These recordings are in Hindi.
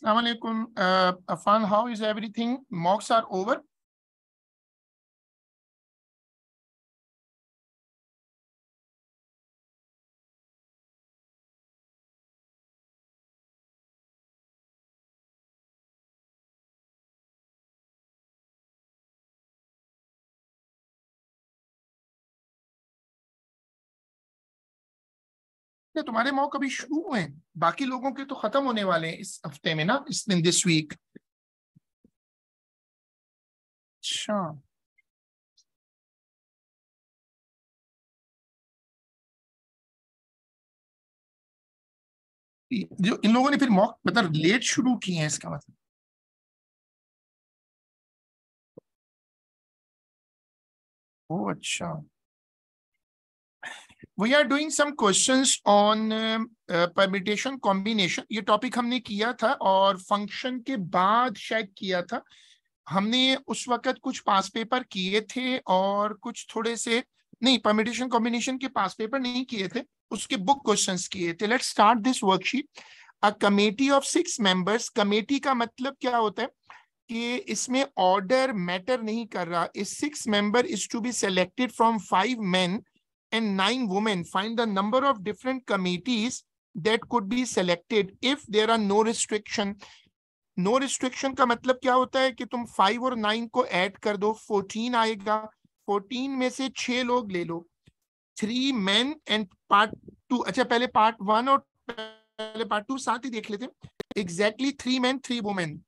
Assalamu alaikum. Afan, how is everything? Mocks are over. क्या तुम्हारे मॉक अभी शुरू हुए हैं? बाकी लोगों के तो खत्म होने वाले हैं इस हफ्ते में ना, इस दिन, दिस वीक। अच्छा। जो इन लोगों ने फिर मॉक मतलब लेट शुरू किए हैं, इसका मतलब। ओ अच्छा। We are doing some questions on permutation combination. ये टॉपिक हमने किया था और फंक्शन के बाद शायद किया था हमने। उस वक्त कुछ पास पेपर किए थे और कुछ थोड़े से नहीं, परमिटेशन कॉम्बिनेशन के पास पेपर नहीं किए थे, उसके बुक क्वेश्चंस किए थे। Let's start this worksheet. A committee of 6 members. Committee का मतलब क्या होता है कि इसमें ऑर्डर मैटर नहीं कर रहा। इस 6 member is to be selected from 5 men and 9 women. Find the number of different committees that could be selected if there are no restriction. No restriction का मतलब क्या होता है कि तुम 5 और 9 को ऐड कर दो, 14 आएगा। 14 में से 6 लोग ले लो। 3 men एंड पार्ट 2। अच्छा, पहले पार्ट 1 और पहले पार्ट 2 साथ ही देख लेते हैं। Exactly 3 men 3 women।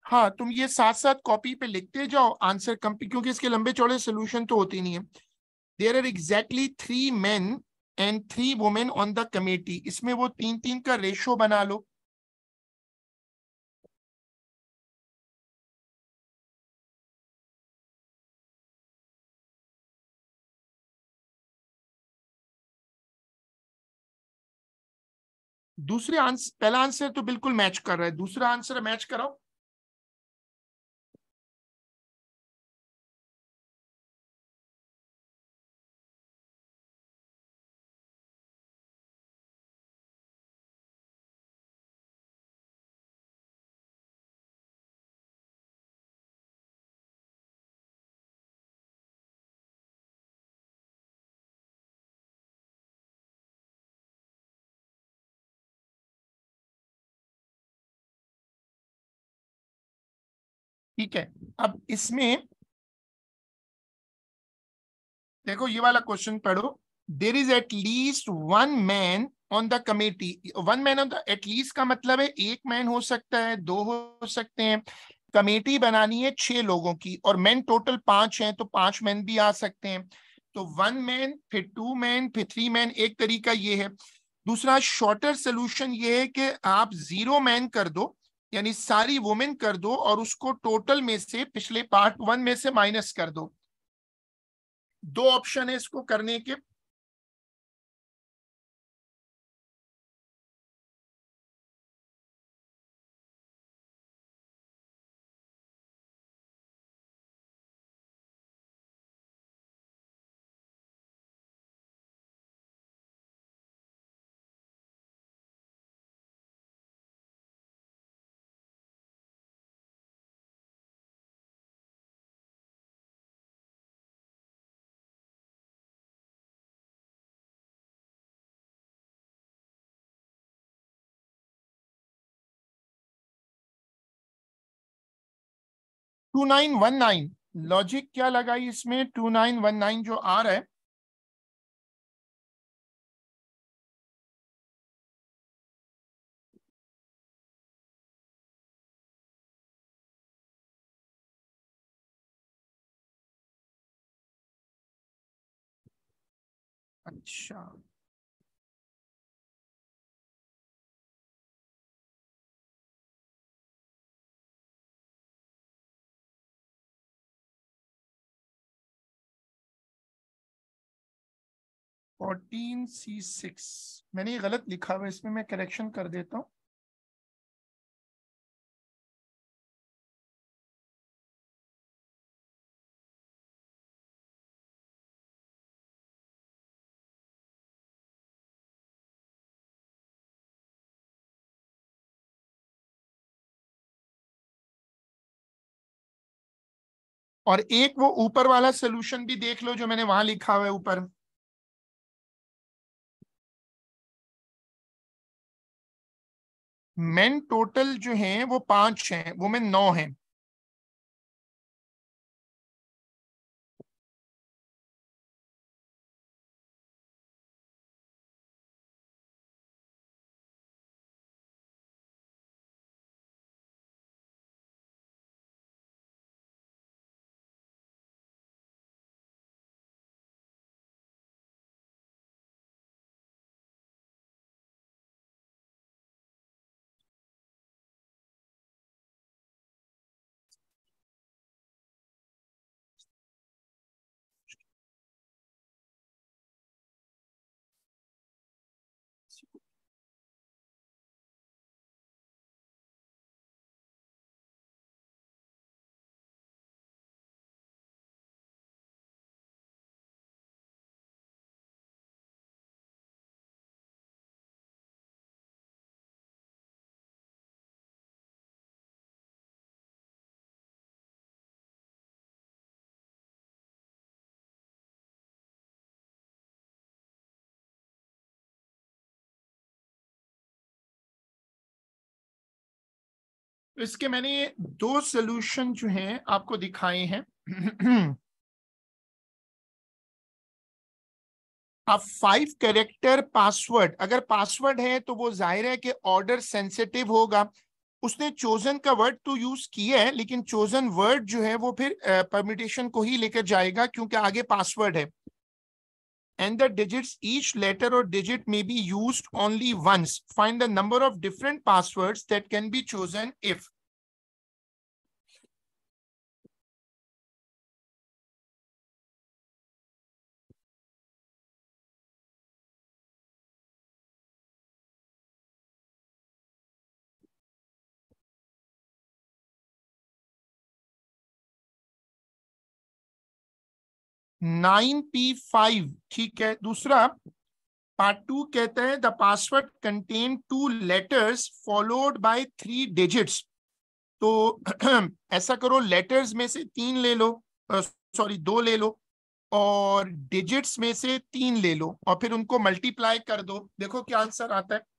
हाँ, तुम ये साथ साथ कॉपी पे लिखते जाओ आंसर कम, क्योंकि इसके लंबे चौड़े सोल्यूशन तो होते नहीं है। There are exactly 3 men and 3 women on the committee. इसमें वो 3-3 का रेशो बना लो। दूसरे आंसर, पहला आंसर तो बिल्कुल मैच कर रहा है, दूसरा आंसर मैच कराओ। ठीक है। अब इसमें देखो, ये वाला क्वेश्चन पढ़ो। There is at least 1 man on the committee. 1 man on the, at least का मतलब है एक मैन हो सकता है, दो हो सकते हैं। कमेटी बनानी है 6 लोगों की और मैन टोटल 5 हैं, तो 5 मैन भी आ सकते हैं। तो 1 man, फिर 2 men, फिर 3 men। एक तरीका ये है। दूसरा शॉर्टर सोल्यूशन ये है कि आप 0 man कर दो, यानी सारी वुमेन कर दो और उसको टोटल में से पिछले पार्ट 1 में से माइनस कर दो। दो ऑप्शन है इसको करने के। Two nine one nine logic क्या लगाई इसमें? 2919 जो आ रहा है। अच्छा।14C6 मैंने ये गलत लिखा हुआ है, इसमें मैं करेक्शन कर देता हूँ। और एक वो ऊपर वाला सोल्यूशन भी देख लो जो मैंने वहां लिखा हुआ है ऊपर। मेन टोटल जो है वो 5 हैं, वुमेन 9 हैं। तो इसके मैंने 2 सोल्यूशन जो हैं आपको दिखाए हैं। अब 5 कैरेक्टर पासवर्ड, अगर पासवर्ड है तो वो जाहिर है कि ऑर्डर सेंसिटिव होगा। उसने चोजन का वर्ड तो यूज किया है, लेकिन चोजन वर्ड जो है वो फिर परम्यूटेशन को ही लेकर जाएगा क्योंकि आगे पासवर्ड है। And the digits, each letter or digit may be used only once. Find the number of different passwords that can be chosen if. Nine P5 ठीक है। दूसरा पार्ट 2 कहता है the password contain 2 letters followed by 3 digits. तो ऐसा करो, लेटर्स में से 3 ले लो, सॉरी 2 ले लो, और डिजिट्स में से 3 ले लो और फिर उनको मल्टीप्लाई कर दो, देखो क्या आंसर आता है।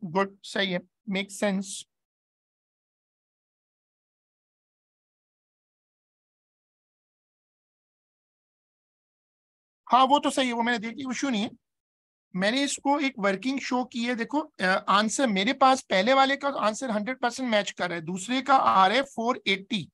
गुड, सही है, मेक सेंस। हाँ वो तो सही है, वो मैंने देखी, इशू नहीं है। मैंने इसको एक वर्किंग शो की है, देखो आंसर मेरे पास पहले वाले का आंसर 100% मैच कर रहा है, दूसरे का आ रहा है 480।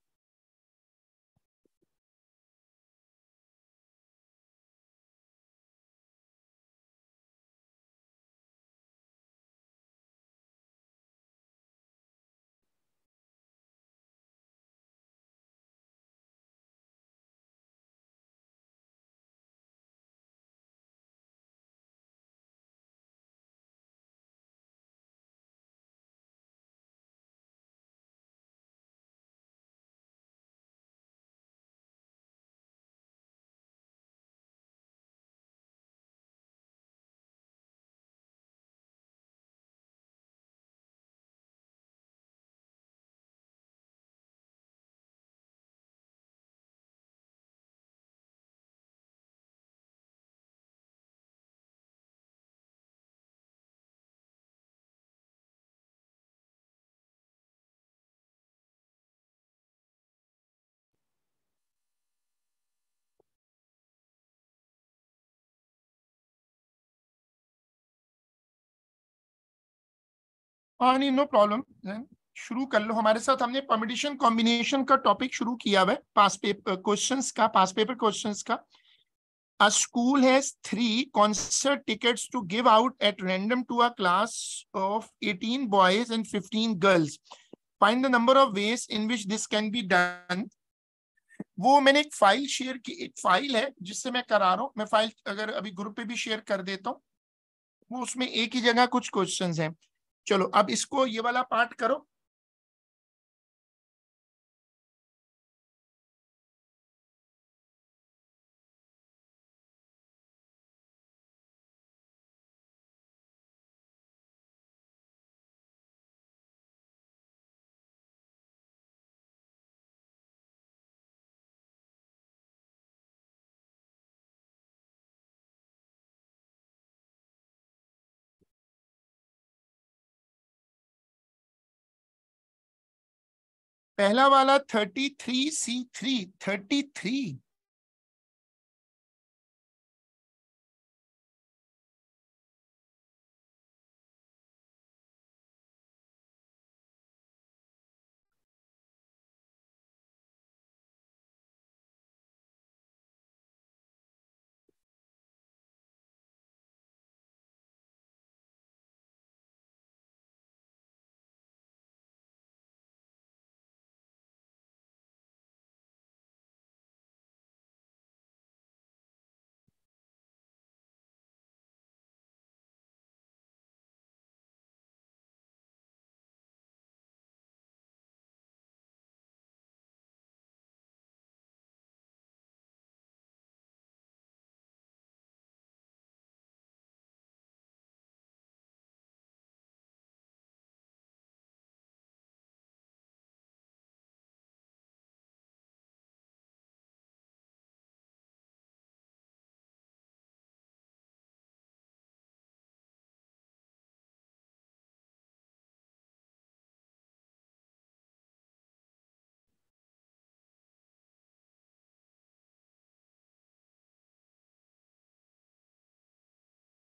हाँ नहीं, नो प्रॉब्लम, शुरू कर लो हमारे साथ। हमने परमिटेशन कॉम्बिनेशन का टॉपिक शुरू किया हुआ है, पास पेपर क्वेश्चंस का, पास पेपर क्वेश्चंस का। A school has 3 concert tickets to give out at random to a class of 18 boys and 15 girls. Find the number of ways in which this can be done. वो मैंने एक फाइल शेयर की, एक फाइल है जिससे मैं करा रहा हूँ। मैं फाइल अगर अभी ग्रुप पे भी शेयर कर देता हूँ, वो उसमें एक ही जगह कुछ क्वेश्चंस हैं। चलो अब इसको ये वाला पार्ट करो। पहला वाला 33C3, 33।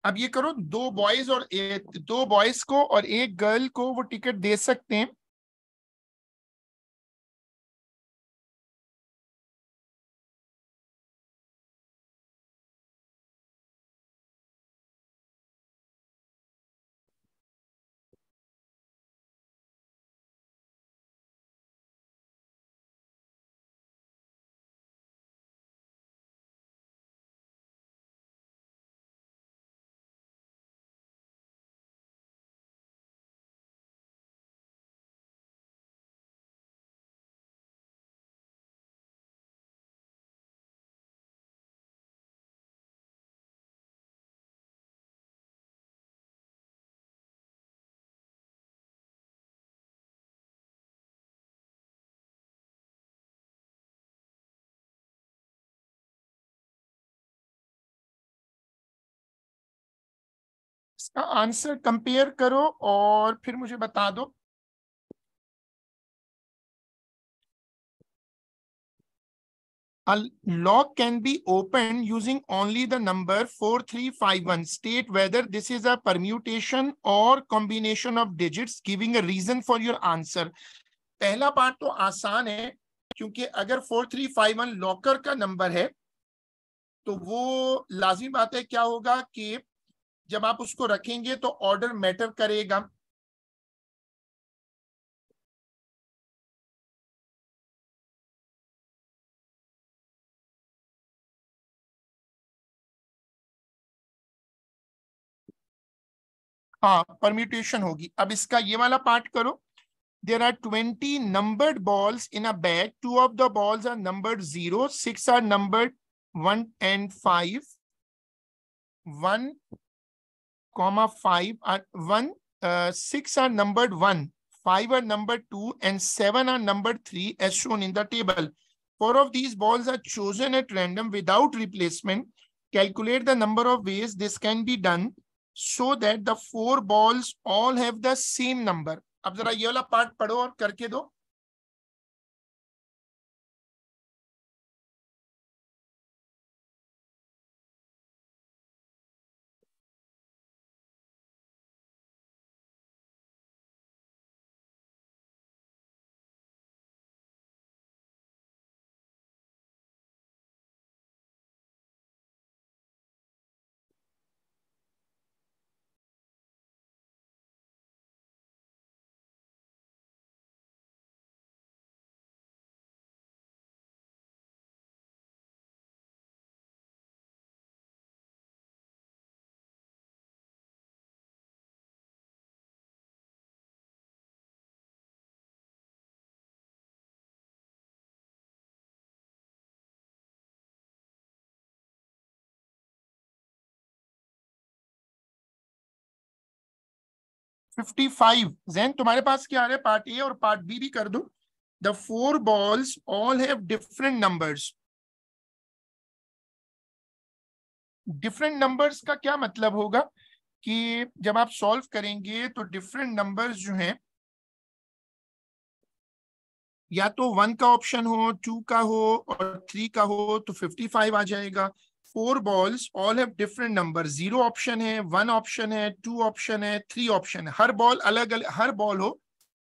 अब ये करो, दो बॉयज को और एक गर्ल को वो टिकट दे सकते हैं। इसका आंसर कंपेयर करो और फिर मुझे बता दो। A lock can be opened using only the number 4351. State whether this is a permutation or combination of digits, giving a reason for your answer. पहला पार्ट तो आसान है, क्योंकि अगर 4351 लॉकर का नंबर है तो वो लाजिम बात है क्या होगा कि जब आप उसको रखेंगे तो ऑर्डर मैटर करेगा। हाँ, परम्यूटेशन होगी। अब इसका ये वाला पार्ट करो। There are 20 numbered balls in a bag. 2 of the balls are numbered 0, 6 are numbered 1 and 5. 1, 5 are 1, 6 are numbered 1, 5 are numbered 2, and 7 are numbered 3 as shown in the table. 4 of these balls are chosen at random without replacement. Calculate the number of ways this can be done so that the 4 balls all have the same number. अब जरा ये वाला पार्ट पढ़ो और करके दो। 55। जैन तुम्हारे पास क्या आ रहा है, पार्ट ए और पार्ट बी भी कर दो। The four balls all have different numbers. Different numbers का क्या मतलब होगा कि जब आप सॉल्व करेंगे तो डिफरेंट नंबर्स जो हैं, या तो वन का ऑप्शन हो, टू का हो और थ्री का हो तो 55 आ जाएगा। Four balls all have different number, zero option है, वन ऑप्शन है, टू ऑप्शन है, थ्री ऑप्शन है। हर बॉल अलग अलग, हर बॉल हो,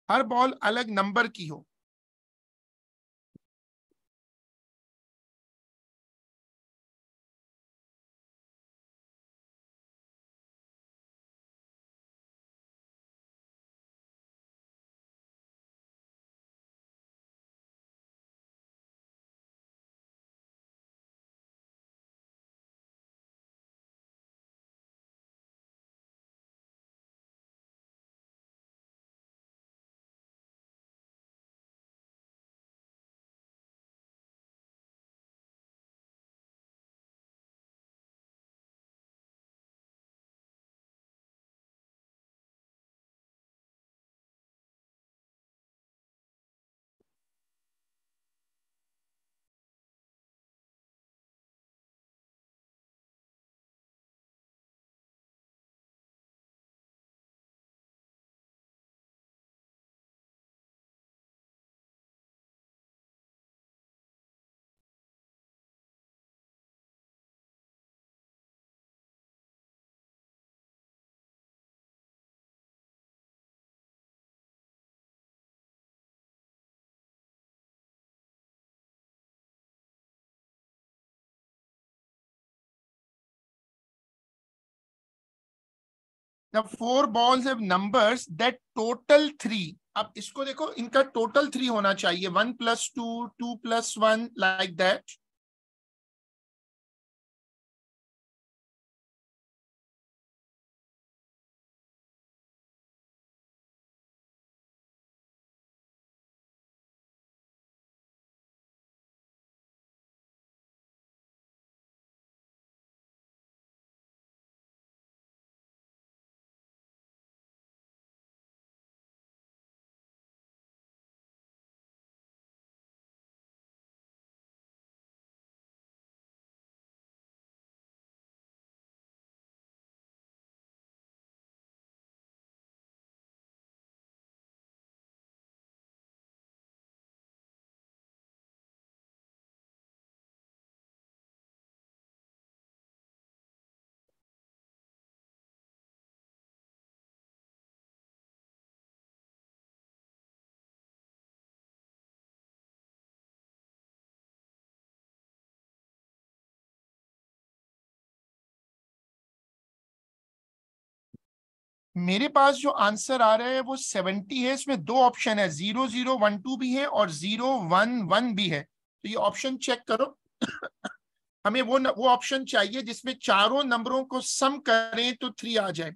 हर बॉल अलग नंबर की हो। The four balls have numbers that total three. अब इसको देखो, इनका टोटल थ्री होना चाहिए, one plus two, two plus one, like that. मेरे पास जो आंसर आ रहा है वो 70 है। इसमें दो ऑप्शन है, 0012 भी है और 011 भी है। तो ये ऑप्शन चेक करो। हमें वो ऑप्शन चाहिए जिसमें चारों नंबरों को सम करें तो थ्री आ जाए।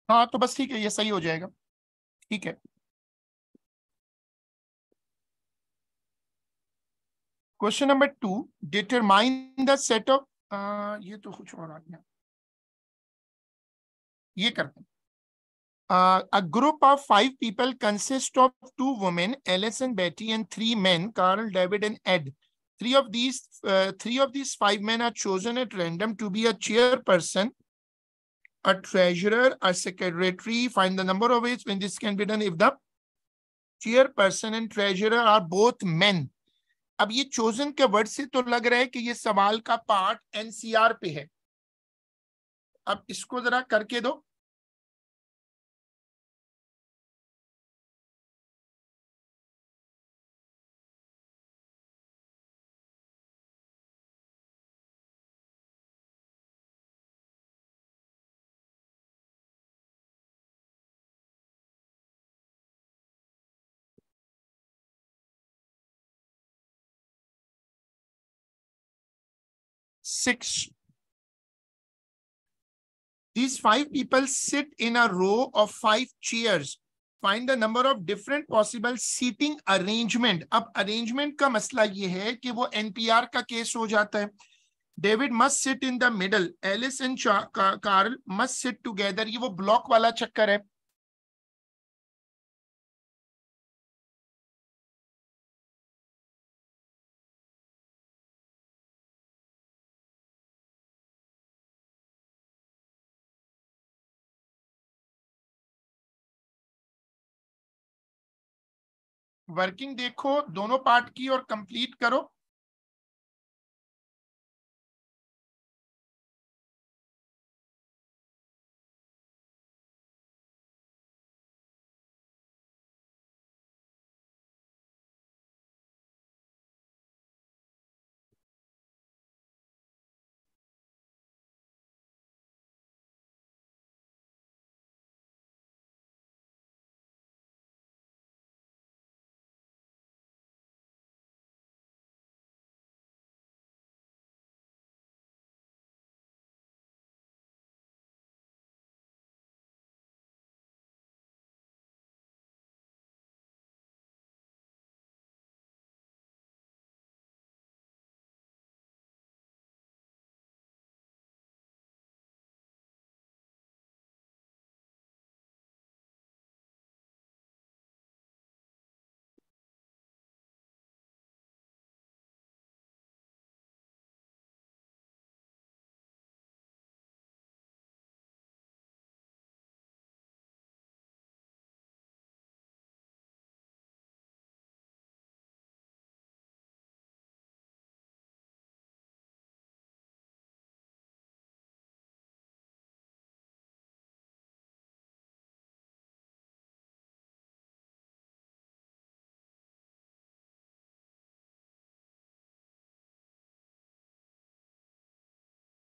हाँ तो बस ठीक है, ये सही हो जाएगा। ठीक है। Question number 2, determine the set of, ये तो कुछ और आ गया, ये करते हैं। A group of 5 people consists of 2 women, Alice and Betty, and 3 men, Carl, David, and Ed. Three of these 5 men are chosen at random to be a chairperson, a treasurer, a secretary. Find the number of ways when this can be done if the chairperson and treasurer are both men. अब ये chosen के वर्ड से तो लग रहा है कि ये सवाल का पार्ट एनसीआर पे है। अब इसको जरा करके दो। Six. These 5 people sit in a row of 5 chairs. Find the number of different possible seating arrangement. अब arrangement का मसला ये है कि वो NPR का केस हो जाता है। David must sit in the middle. Alice and Carl must sit together. ये वो ब्लॉक वाला चक्कर है। वर्किंग देखो दोनों पार्ट की और कंप्लीट करो।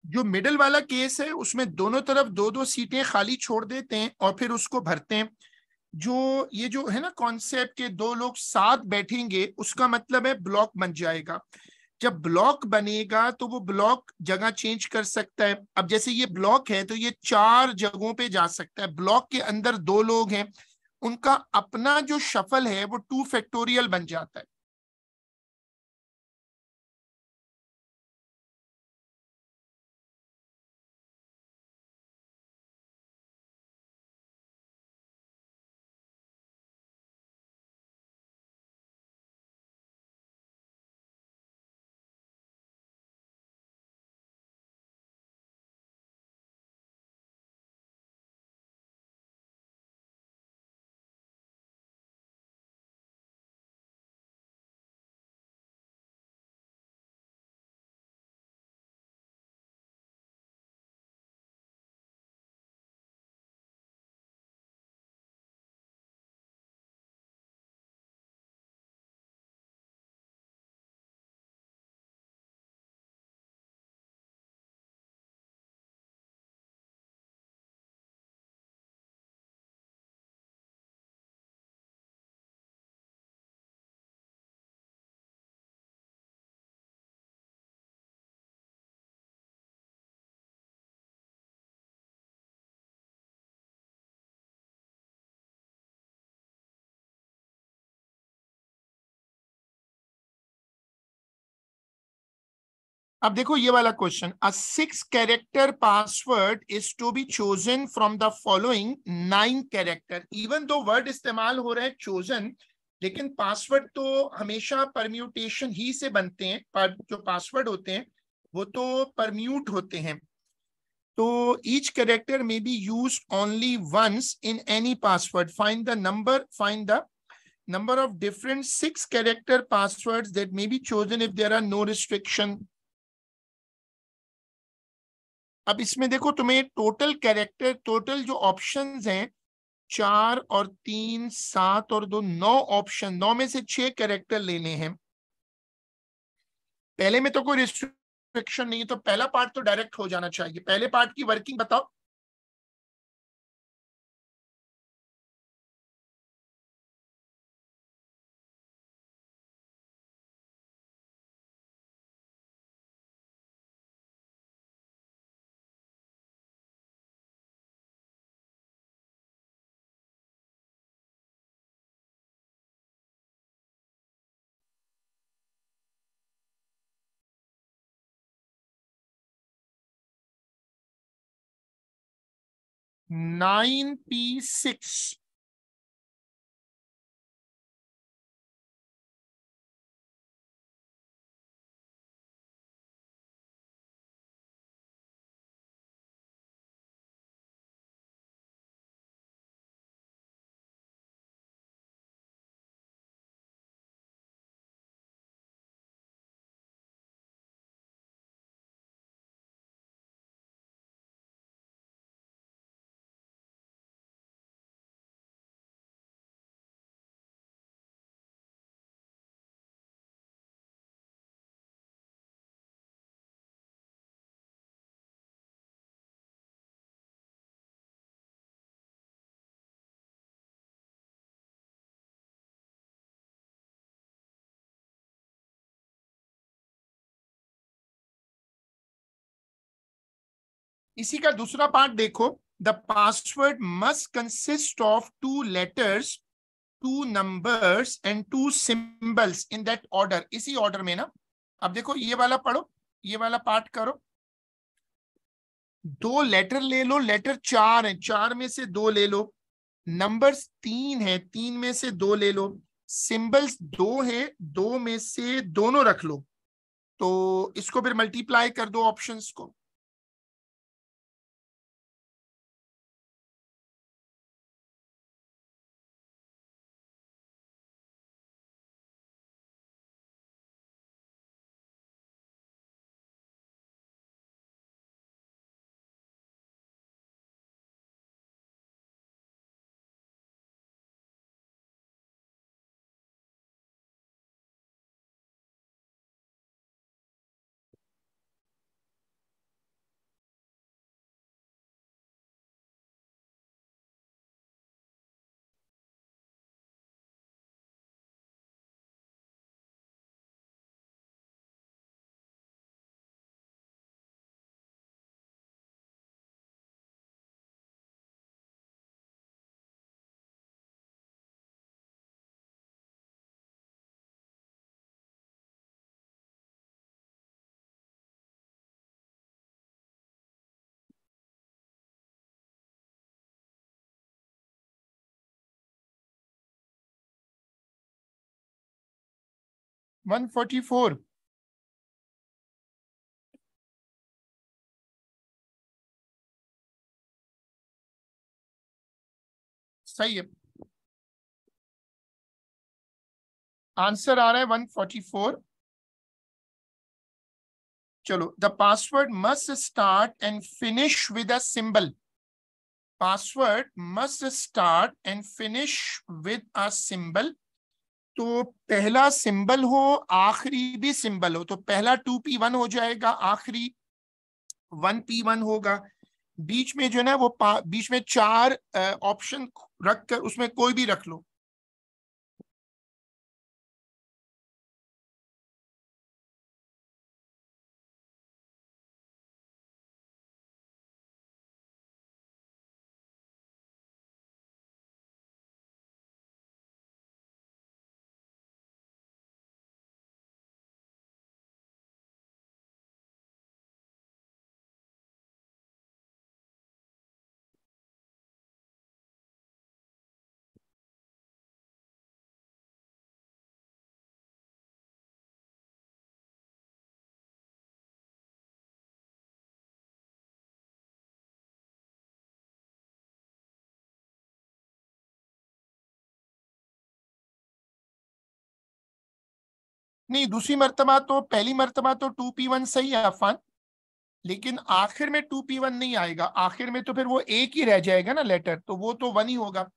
जो मिडल वाला केस है उसमें दोनों तरफ दो दो सीटें खाली छोड़ देते हैं और फिर उसको भरते हैं। जो ये जो है ना कॉन्सेप्ट के दो लोग साथ बैठेंगे, उसका मतलब है ब्लॉक बन जाएगा। जब ब्लॉक बनेगा तो वो ब्लॉक जगह चेंज कर सकता है। अब जैसे ये ब्लॉक है तो ये 4 जगहों पे जा सकता है। ब्लॉक के अंदर 2 लोग हैं, उनका अपना जो शफल है वो 2 फैक्टोरियल बन जाता है। अब देखो ये वाला question, a 6 character password is to be chosen from the following 9 character. Even दो वर्ड इस्तेमाल हो रहे हैं चोजन, लेकिन पासवर्ड तो हमेशा परम्यूटेशन ही से बनते हैं। पर जो पासवर्ड होते हैं वो तो परम्यूट होते हैं। तो ईच कैरेक्टर में be use only once in any password. Find the number of different 6 character passwords that may be chosen if there are no restriction। अब इसमें देखो तुम्हें टोटल कैरेक्टर, टोटल जो ऑप्शंस हैं 4 और 3 7 और 2 9 ऑप्शन, 9 में से 6 कैरेक्टर लेने हैं। पहले में तो कोई रिस्ट्रिक्शन नहीं है, तो पहला पार्ट तो डायरेक्ट हो जाना चाहिए। पहले पार्ट की वर्किंग बताओ। P6। इसी का दूसरा पार्ट देखो, the password must consist of 2 letters, 2 numbers and 2 symbols in that order. इसी ऑर्डर में ना। अब देखो ये वाला पढ़ो, ये वाला पार्ट करो। 2 लेटर ले लो, लेटर 4 है, 4 में से 2 ले लो। नंबर्स 3 है, 3 में से 2 ले लो। सिंबल्स 2 है, 2 में से दोनों रख लो। तो इसको फिर मल्टीप्लाई कर दो ऑप्शंस को। वन 144। सही है, आंसर आ रहा है 144। चलो, the password must start and finish with a symbol. Password must start and finish with a symbol. तो पहला सिंबल हो, आखिरी भी सिंबल हो। तो पहला 2P1 हो जाएगा, आखिरी 1P1 होगा। बीच में जो है ना वो बीच में 4 ऑप्शन रख कर उसमें कोई भी रख लो। नहीं, दूसरी मर्तबा तो, पहली मर्तबा तो 2p1 सही है अफान, लेकिन आखिर में 2p1 नहीं आएगा, आखिर में तो फिर वो एक ही रह जाएगा ना लेटर, तो वो तो 1 ही होगा।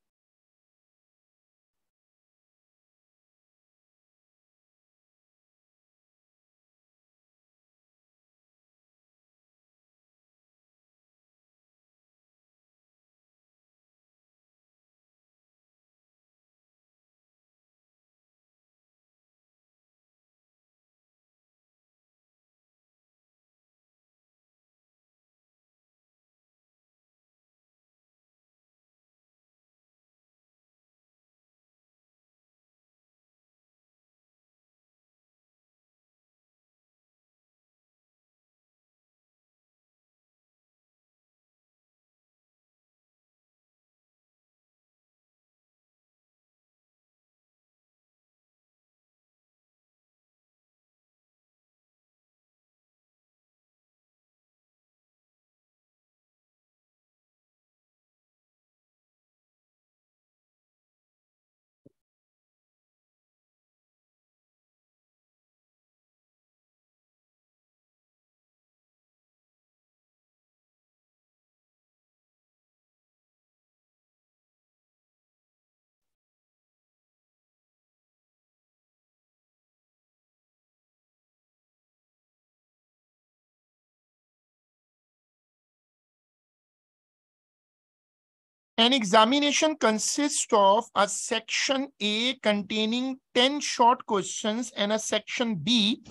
An examination consists of a section A containing 10 short questions and a section B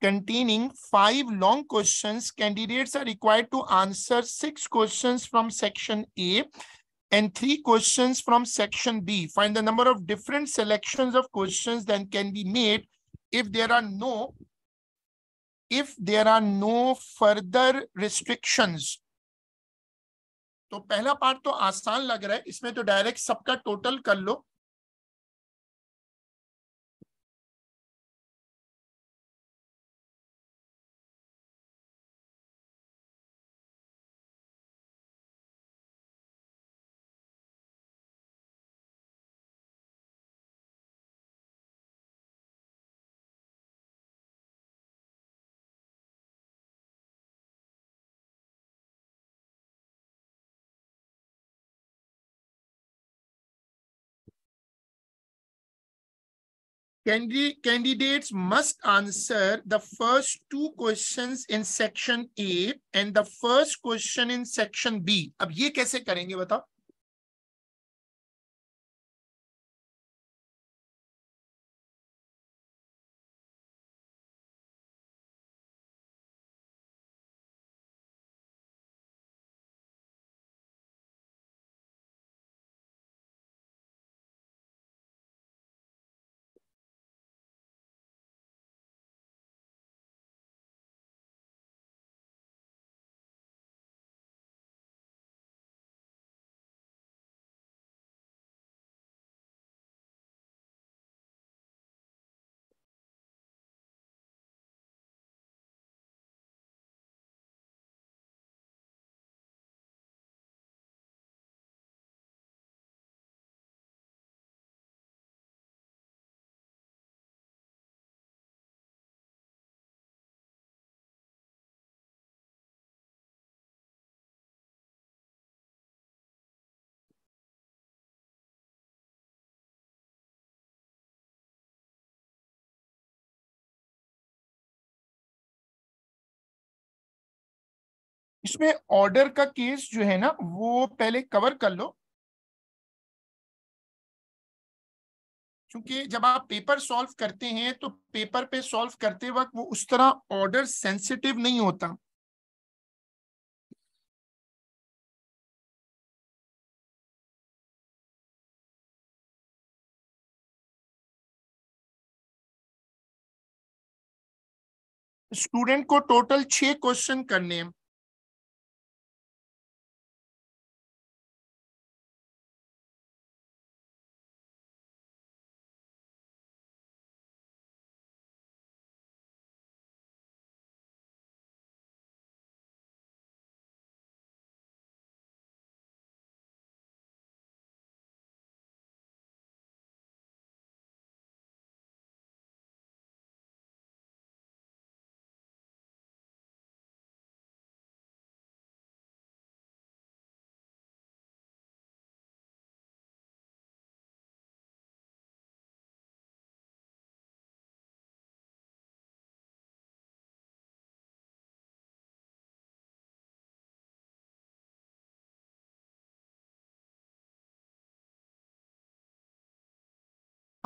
containing 5 long questions. Candidates are required to answer 6 questions from section A and 3 questions from section B. Find the number of different selections of questions that can be made if there are no further restrictions. तो पहला पार्ट तो आसान लग रहा है, इसमें तो डायरेक्ट सबका टोटल कर लो। Candidates must answer the first 2 questions in section A and the first question in section B. अब ये कैसे करेंगे बताओ? इसमें ऑर्डर का केस जो है ना वो पहले कवर कर लो, क्योंकि जब आप पेपर सॉल्व करते हैं तो पेपर पे सॉल्व करते वक्त वो उस तरह ऑर्डर सेंसिटिव नहीं होता। स्टूडेंट को टोटल 6 क्वेश्चन करने हैं।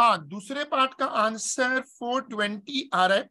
हाँ, दूसरे पार्ट का आंसर 420 आ रहा है।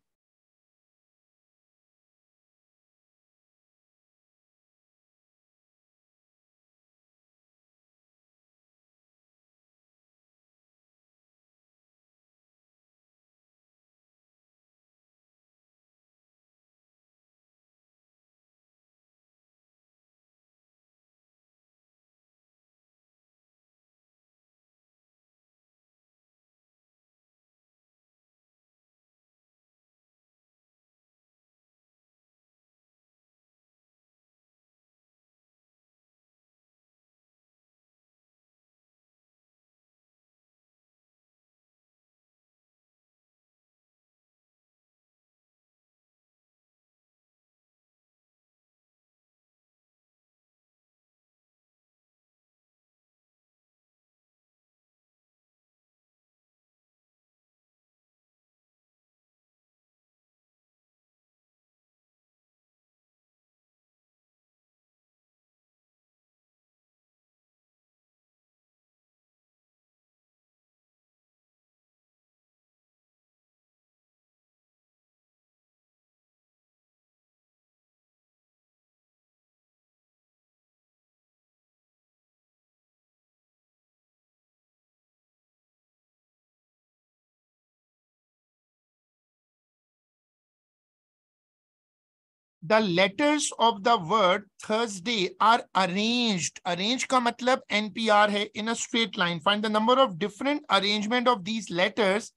The letters of the word Thursday are arranged. Arrange का मतलब NPR है, in a straight line. Find the number of different arrangement of these letters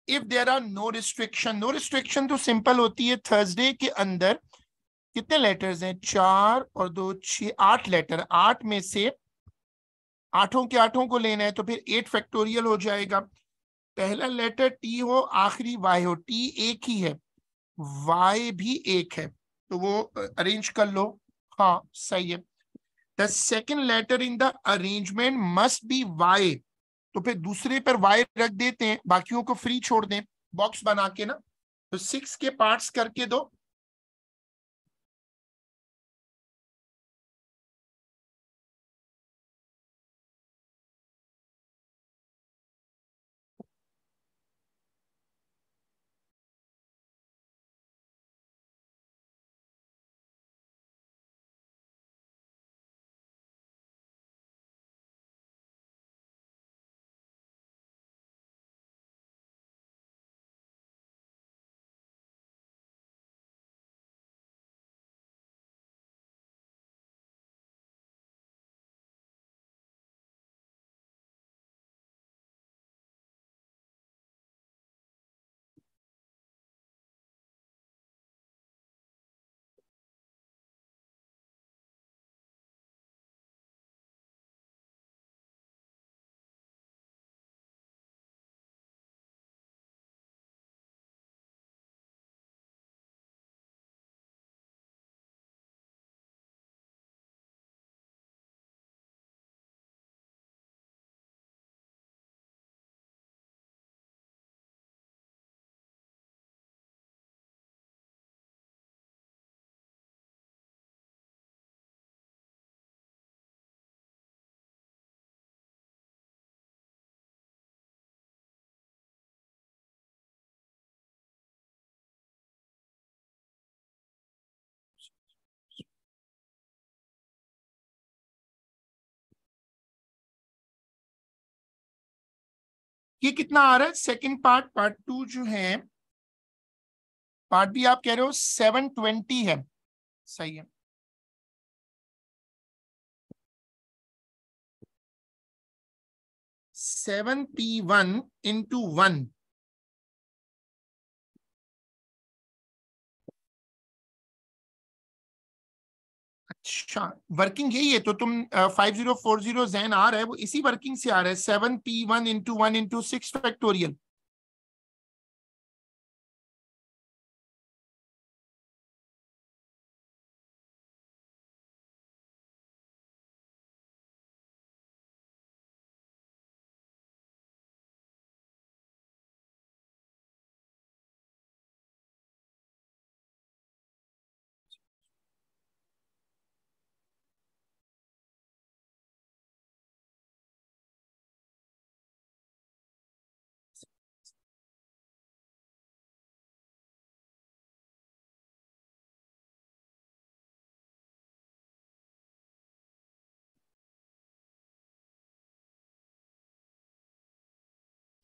if there are no restriction. No restriction तो simple होती है। Thursday के अंदर कितने लेटर्स हैं? 4 और 2 6, 8 लेटर। 8 में से आठों के आठों को लेना है तो फिर 8 फैक्टोरियल हो जाएगा। पहला लेटर टी हो, आखिरी वाई हो। टी एक ही है, वाई भी एक है, तो वो अरेंज कर लो। हाँ, सही है। The second letter in the arrangement must be Y, तो फिर दूसरे पर वाई रख देते हैं, बाकियों को फ्री छोड़ दें बॉक्स बना के ना। तो 6 के पार्ट्स करके दो। ये कितना आ रहा है? सेकंड पार्ट, पार्ट 2 जो है, पार्ट बी आप कह रहे हो 720 है। सही है। 7p1 into 1। अच्छा, वर्किंग यही है, तो तुम 5040 जैन आ रहा है वो इसी वर्किंग से आ रहा है। 7p1 into 1 into 6 factorial.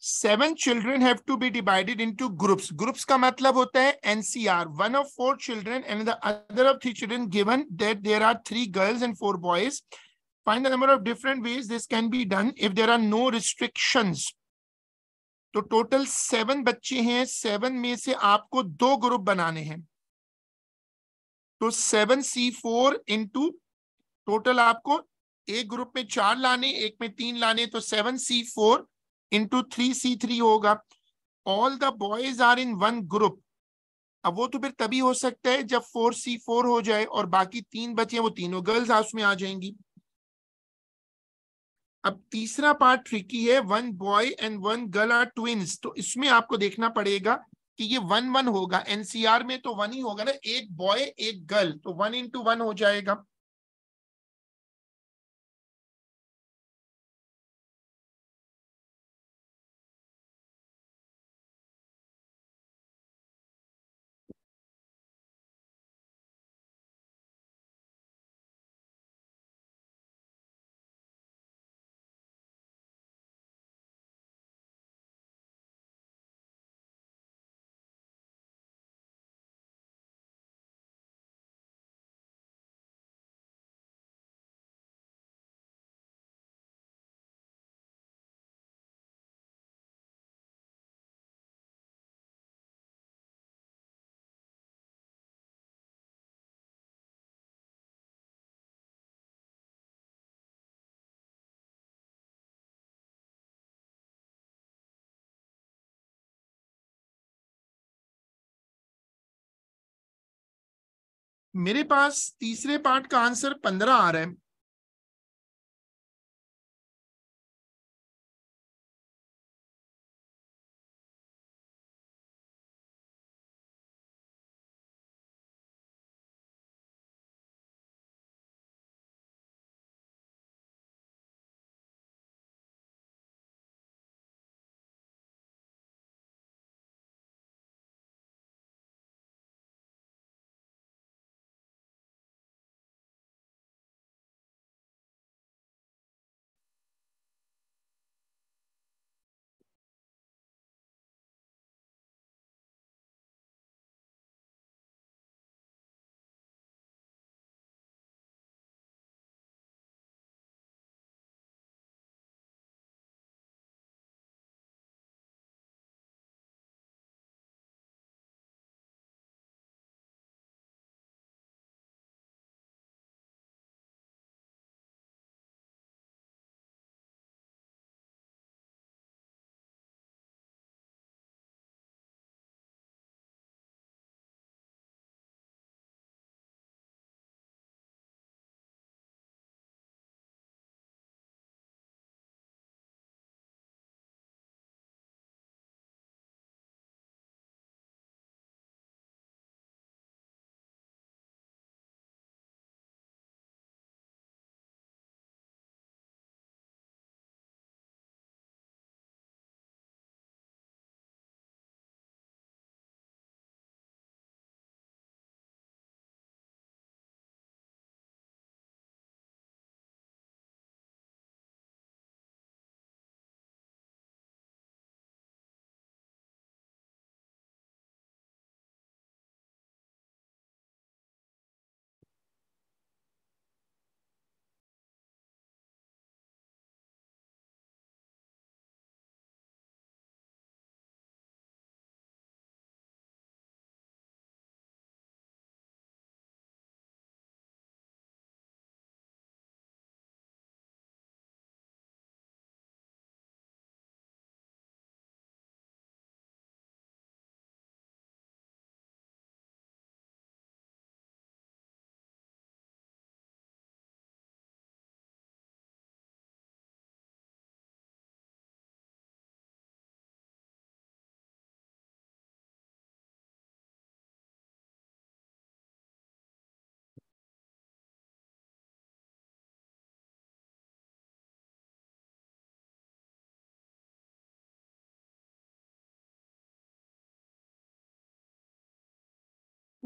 7 children have to be divided into groups. Groups का मतलब होता है NCR. One of 4 children and the other of 3 children, given that there are 3 girls and 4 boys. Find the number of different ways this can be done if there are no restrictions. तो टोटल 7 बच्चे हैं, 7 में से आपको 2 ग्रुप बनाने हैं. तो 7C4 इंटू टोटल आपको एक ग्रुप में 4 लाने, एक में 3 लाने, तो 7C4 इंटू 3C3 होगा. All the boys are in 1 group. अब वो तो फिर तभी हो सकता है जब 4C4 हो जाए और बाकी 3 बचे, वो तीनों गर्ल्स हाउस में आ जाएंगी. अब तीसरा पार्ट ट्रिकी है. 1 boy and 1 girl are twins. तो इसमें आपको देखना पड़ेगा कि ये 1-1 होगा. एनसीआर में तो 1 ही होगा ना, एक बॉय एक गर्ल, तो 1 into 1 हो जाएगा. मेरे पास तीसरे पार्ट का आंसर 15 आ रहा है.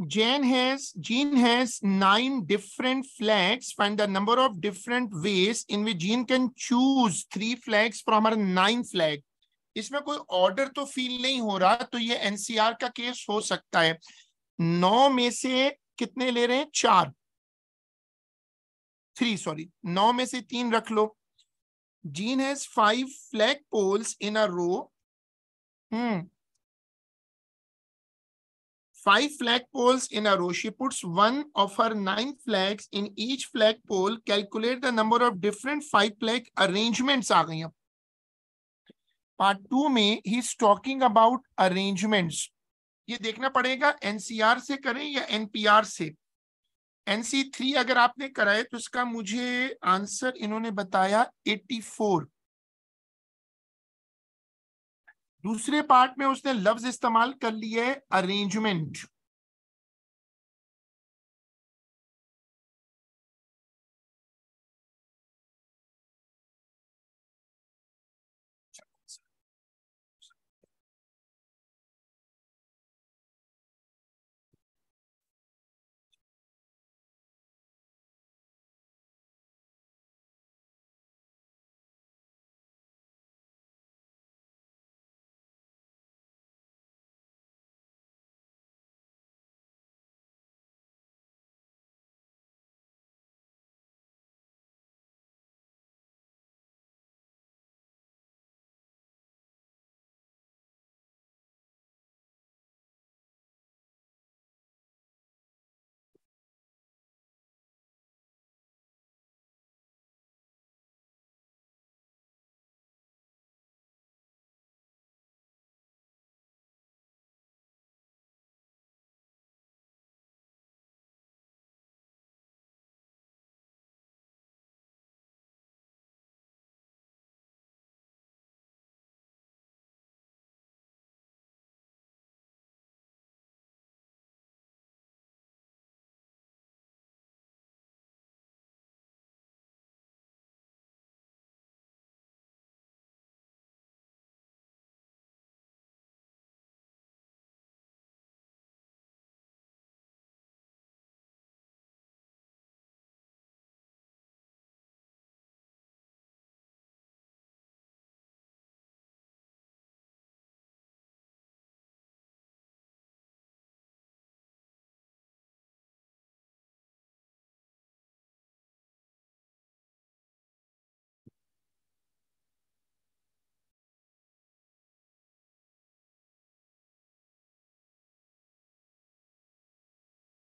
Jean has 9 different flags. Find the number of different ways in which Jean can choose 3 flags from her 9 flag. इसमें कोई ऑर्डर तो फील नहीं हो रहा, तो ये एनसीआर का केस हो सकता है। 9 में से कितने ले रहे हैं? 4, 3 सॉरी, 9 में से 3 रख लो। Jean has 5 flagpoles in a row. 5 flagpoles in a row. She puts one of her 9 flags in each flagpole. Calculate the number of different 5 flag arrangements. आ गई अब पार्ट 2 में he is talking about arrangements. ये देखना पड़ेगा एनसीआर से करें या एनपीआर से। NC3 अगर आपने कराए तो इसका मुझे आंसर इन्होंने बताया 84। दूसरे पार्ट में उसने लफ्ज इस्तेमाल कर लिया है arrangement.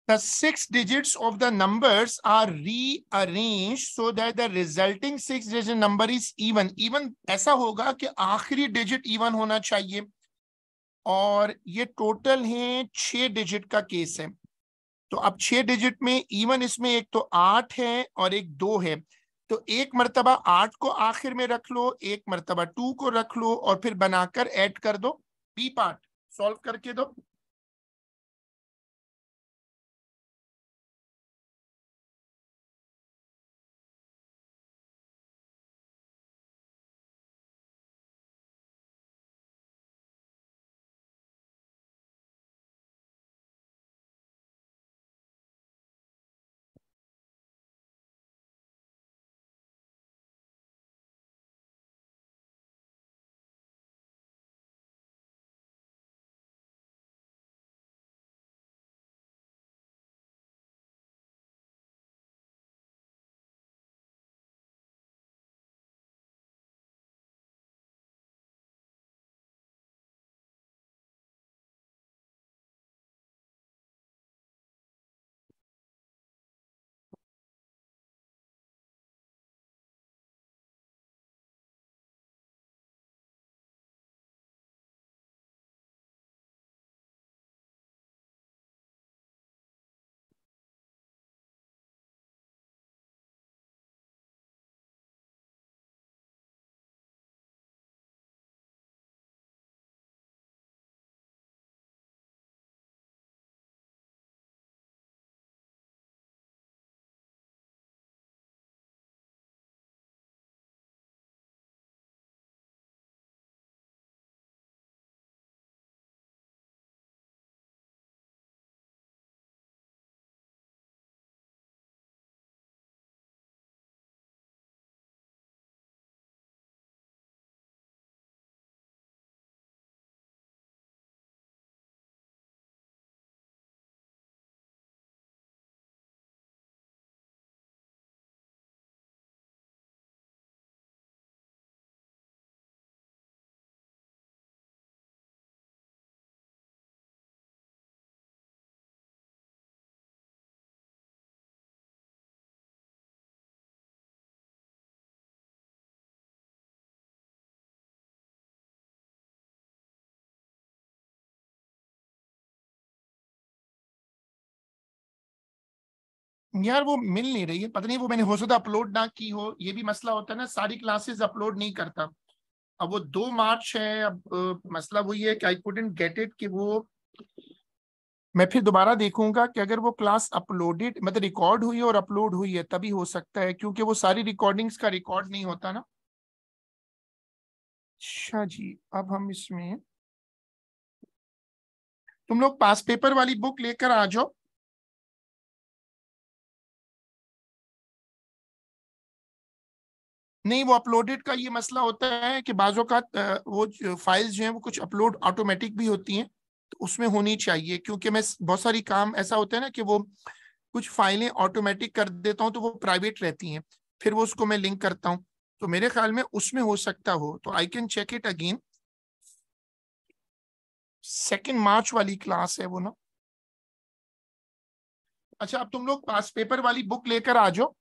The 6 digits of the numbers are rearranged so that the resulting 6-digit number is even. Even ऐसा होगा कि आखिरी डिजिट इवन होना चाहिए, और ये टोटल है 6 डिजिट का केस है। तो अब 6 डिजिट में इवन इसमें एक तो 8 है और एक 2 है। तो एक मर्तबा 8 को आखिर में रख लो, एक मर्तबा 2 को रख लो, और फिर बनाकर ऐड कर दो। बी पार्ट सॉल्व करके दो। यार वो मिल नहीं रही है, पता नहीं वो मैंने हो सकता अपलोड ना की हो, ये भी मसला होता है ना, सारी क्लासेस अपलोड नहीं करता। अब वो 2 मार्च है, अब मसला वही है कि आई कुडंट गेट इट, कि वो मैं फिर दोबारा देखूंगा कि अगर वो क्लास अपलोडेड मतलब रिकॉर्ड हुई है और अपलोड हुई है तभी हो सकता है, क्योंकि वो सारी रिकॉर्डिंग्स का रिकॉर्ड नहीं होता ना। अच्छा जी, अब हम इसमें, तुम लोग पास पेपर वाली बुक लेकर आ जाओ। नहीं, वो अपलोडेड का ये मसला होता है कि बाजों का वो फाइल्स जो हैं वो कुछ अपलोड ऑटोमेटिक भी होती हैं, तो उसमें होनी चाहिए, क्योंकि मैं बहुत सारी काम ऐसा होता है ना कि वो कुछ फाइलें ऑटोमेटिक कर देता हूँ तो वो प्राइवेट रहती हैं, फिर वो उसको मैं लिंक करता हूँ, तो मेरे ख्याल में उसमें हो सकता हो, तो I can check it again. 2 March वाली क्लास है वो ना। अच्छा, अब तुम लोग पास पेपर वाली बुक लेकर आ जाओ।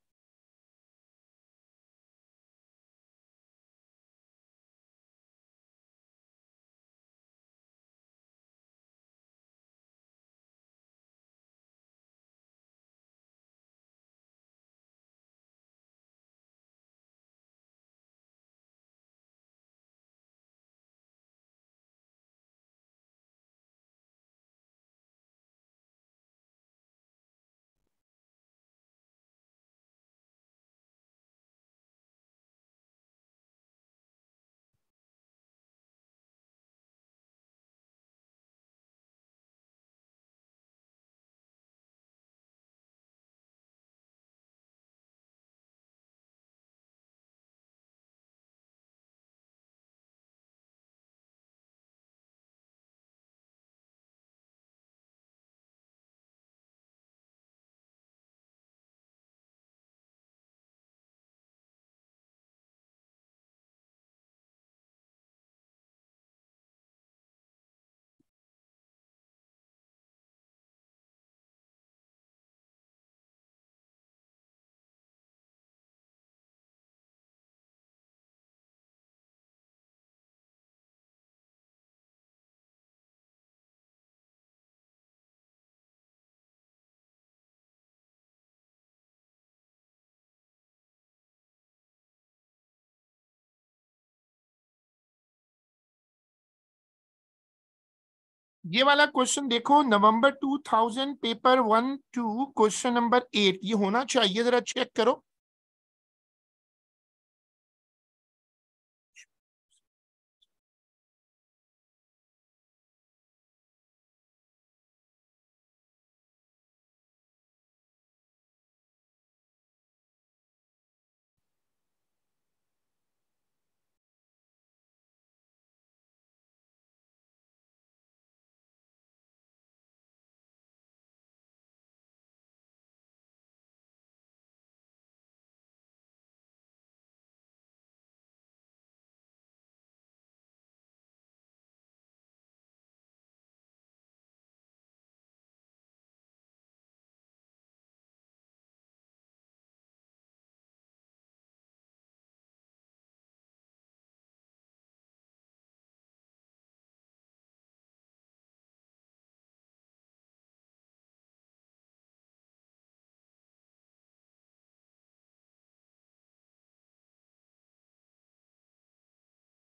ये वाला क्वेश्चन देखो, नवंबर 2000 पेपर 1-2 क्वेश्चन नंबर 8, ये होना चाहिए, जरा चेक करो।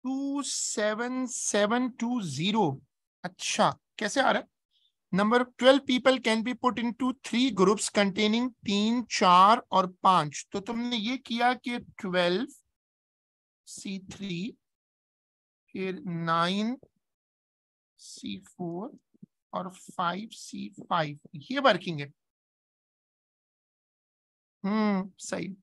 टू 7-7-2-0। अच्छा, कैसे आ रहा है? Number 12 people can be put into 3 groups containing 3, 4 और 5, तो तुमने ये किया कि 12C3, फिर 9C4 और 5C5, ये वर्किंग है। सही।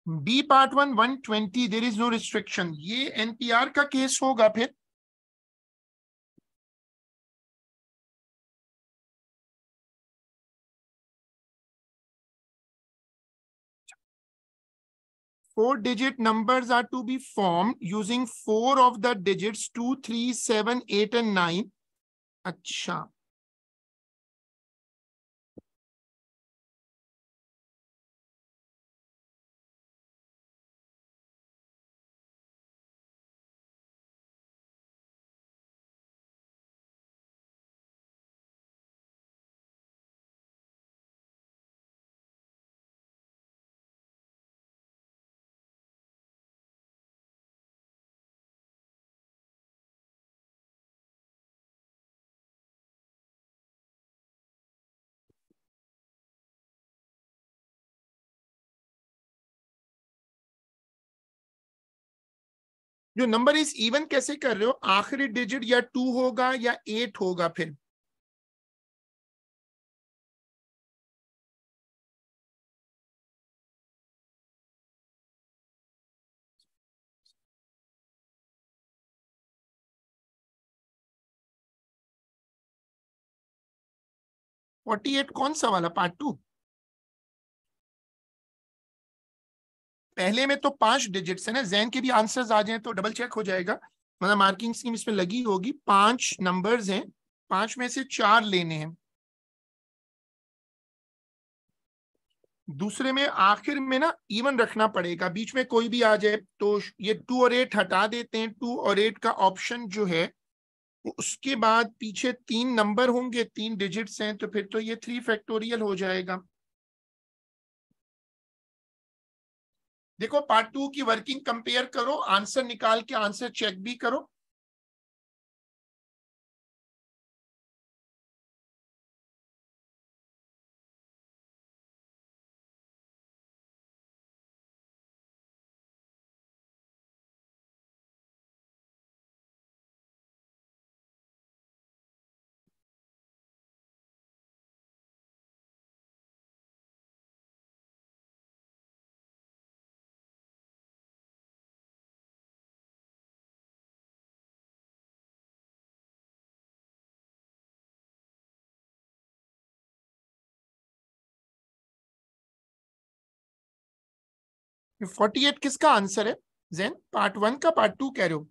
B part 120, there is no restriction, ये एनपीआर का केस होगा फिर। Four digit numbers are to be formed using four of the digits 2, 3, 7, 8 and 9. अच्छा, जो नंबर इज इवन कैसे कर रहे हो, आखिरी डिजिट या 2 होगा या 8 होगा फिर? फोर्टी एट कौन सा वाला, पार्ट 2? पहले में तो 5 डिजिट्स है ना, जैन के भी आंसर्स आ जाएं तो डबल चेक हो जाएगा, मतलब मार्किंग स्कीम इसमें लगी होगी। 5 नंबर्स हैं, 5 में से 4 लेने हैं। दूसरे में आखिर में ना इवन रखना पड़ेगा, बीच में कोई भी आ जाए तो ये 2 और 8 हटा देते हैं। 2 और 8 का ऑप्शन जो है, उसके बाद पीछे 3 नंबर होंगे, 3 डिजिट्स हैं, तो फिर तो ये 3 फैक्टोरियल हो जाएगा। देखो पार्ट 2 की वर्किंग कंपेयर करो, आंसर निकाल के आंसर चेक भी करो। ये 48 किसका आंसर है जैन, पार्ट 1 का पार्ट 2 कह रहे हो?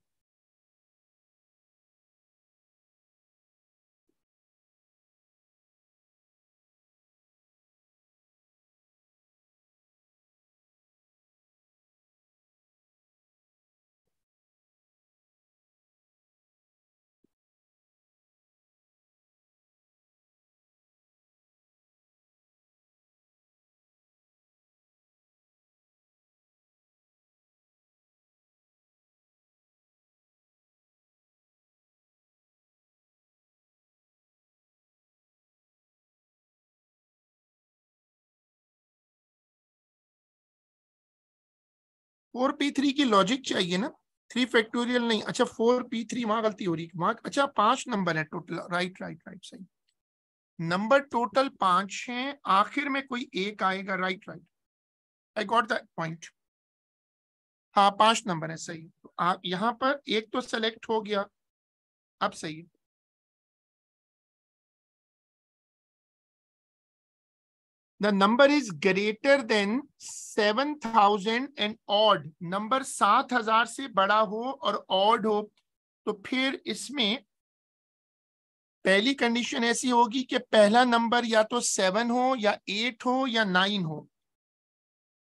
फोर पी थ्री की लॉजिक चाहिए ना, 3 फैक्टोरियल नहीं। अच्छा 4p3, वहां गलती हो रही वहां। अच्छा 5 नंबर है टोटल, राइट राइट राइट, सही। नंबर टोटल 5 हैं, आखिर में कोई एक आएगा, right right, I got that point. हाँ 5 नंबर है, सही। तो आप यहाँ पर एक तो सेलेक्ट हो गया, अब सही है। The number is greater than 7,000 and odd, number 7,000 से बड़ा हो और ऑड हो, तो फिर इसमें पहली कंडीशन ऐसी होगी कि पहला नंबर या तो 7 हो या 8 हो या 9 हो।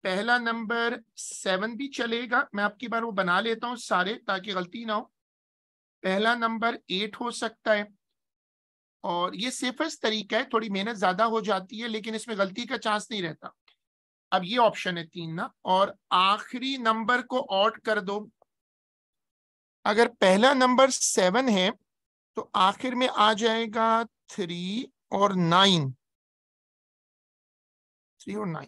पहला नंबर 7 भी चलेगा, मैं आपकी बार वो बना लेता हूं सारे ताकि गलती ना हो। पहला नंबर 8 हो सकता है, और ये सेफेस्ट तरीका है, थोड़ी मेहनत ज्यादा हो जाती है लेकिन इसमें गलती का चांस नहीं रहता। अब ये ऑप्शन है 3 ना, और आखिरी नंबर को ऑड कर दो। अगर पहला नंबर 7 है तो आखिर में आ जाएगा 3 और 9, 3 और 9।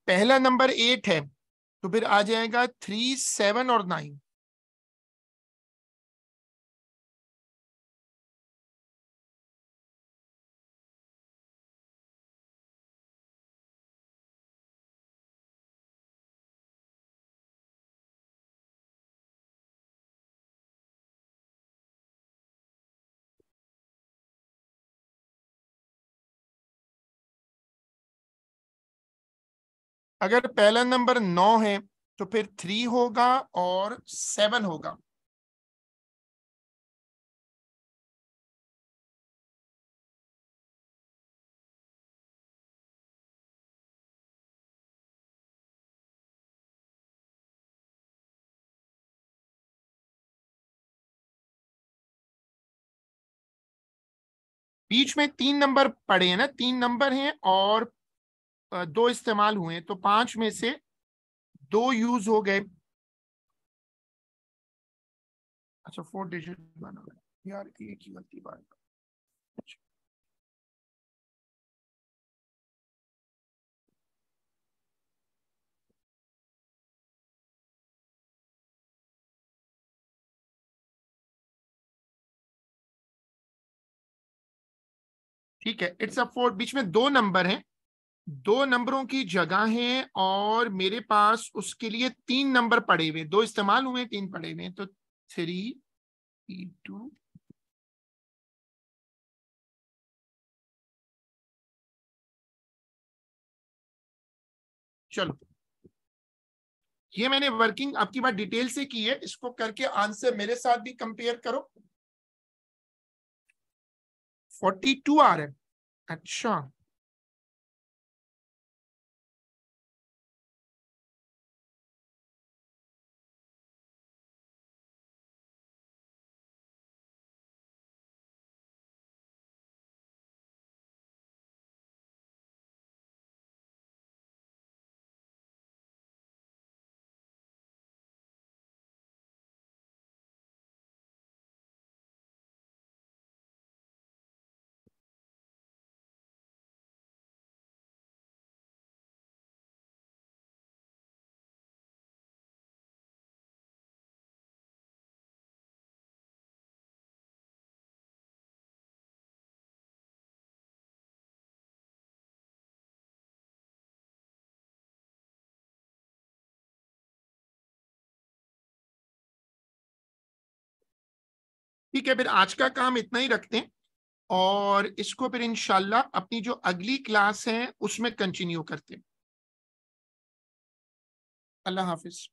पहला नंबर 8 है तो फिर आ जाएगा 3, 7 और 9। अगर पहला नंबर 9 है तो फिर 3 होगा और 7 होगा। बीच में 3 नंबर पड़े हैं ना, 3 नंबर हैं और 2 इस्तेमाल हुए हैं, तो 5 में से 2 यूज हो गए। अच्छा 4 डिजिट बना है यार, एक ही गलती बात। ठीक है, इट्स अ 4, बीच में 2 नंबर हैं, 2 नंबरों की जगह है और मेरे पास उसके लिए 3 नंबर पड़े हुए, 2 इस्तेमाल हुए 3 पड़े हुए, तो 3 E2। चलो, ये मैंने वर्किंग आपकी बात डिटेल से की है, इसको करके आंसर मेरे साथ भी कंपेयर करो। 42 आ रहा है। अच्छा, ठीक है, फिर आज का काम इतना ही रखते हैं और इसको फिर इंशाल्लाह अपनी जो अगली क्लास है उसमें कंटिन्यू करते हैं। अल्लाह हाफिज।